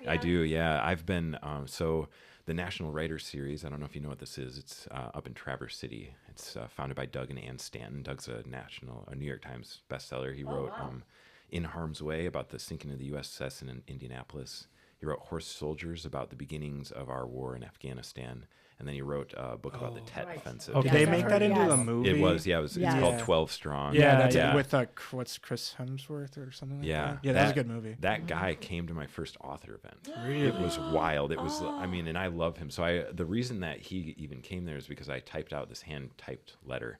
I do, yeah. I've been so the National Writers Series. I don't know if you know what this is. It's up in Traverse City. It's founded by Doug and Ann Stanton. Doug's a New York Times bestseller. He wrote In Harm's Way about the sinking of the USS in Indianapolis. He wrote Horse Soldiers about the beginnings of our war in Afghanistan. And then he wrote a book about the Tet Offensive. Oh, did they make that into a movie? It was, yeah. It's called 12 Strong. Yeah, that's it, with what's Chris Hemsworth or something like that? Yeah, that was a good movie. That guy came to my first author event. Really? It was wild. It was, I mean, and I love him. So the reason that he even came there is because I typed out this hand-typed letter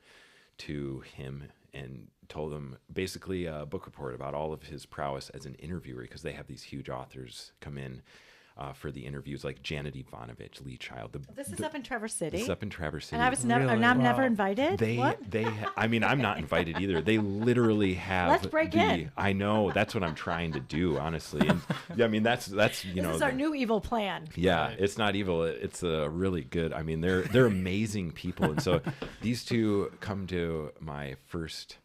to him and told him basically a book report about all of his prowess as an interviewer, because they have these huge authors come in for the interviews, like Janet Ivanovich, Lee Child. This is up in Traverse City. This is up in Traverse City. And I was never, and I'm never invited. I mean, I'm not invited either. They literally have. Let's break in. I know, that's what I'm trying to do, honestly. And yeah, I mean, that's you know. This is our new evil plan. Yeah, it's not evil. It's a really good. I mean, they're amazing people, and so these two come to my first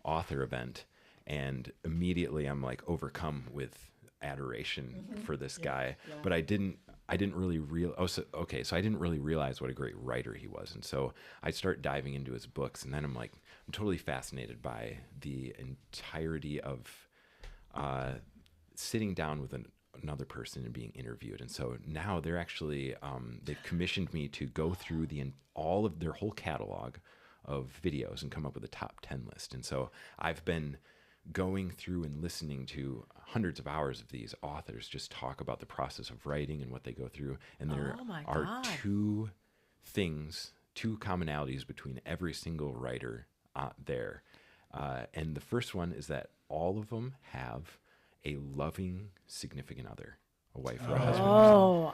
author event, and immediately I'm like overcome with adoration for this guy. But I didn't really so I didn't really realize what a great writer he was. And so I start diving into his books, and then I'm totally fascinated by the entirety of sitting down with another person and being interviewed. And so now they're actually they've commissioned me to go through all of their whole catalog of videos and come up with a top 10 list. And so I've been going through and listening to hundreds of hours of these authors just talk about the process of writing and what they go through. And there are two commonalities between every single writer there. And the first one is that all of them have a loving significant other, a wife or a husband. Oh,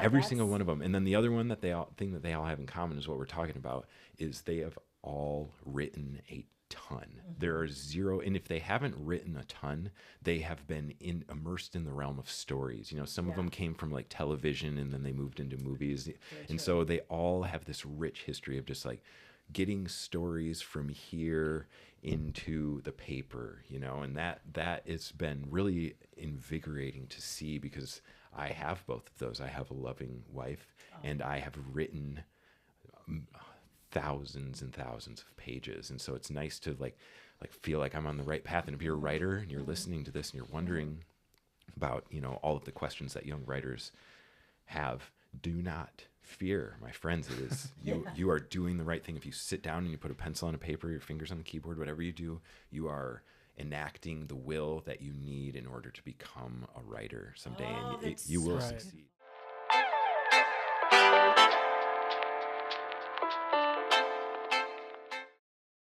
every single one of them. And then the other one that they all have in common is what we're talking about, is they have all written a ton. There are zero, and if they haven't written a ton, they have been immersed in the realm of stories. You know, some of them came from like television, and then they moved into movies. And so they all have this rich history of just like getting stories from here into the paper, you know, and that has been really invigorating to see, because I have both of those. I have a loving wife, and I have written thousands and thousands of pages. And so it's nice to like feel like I'm on the right path. And if you're a writer and you're listening to this and you're wondering about, you know, all of the questions that young writers have, do not fear, my friends. It is you are doing the right thing. If you sit down and you put a pencil on a paper, your fingers on the keyboard, whatever you do, you are enacting the will that you need in order to become a writer someday, and you will succeed.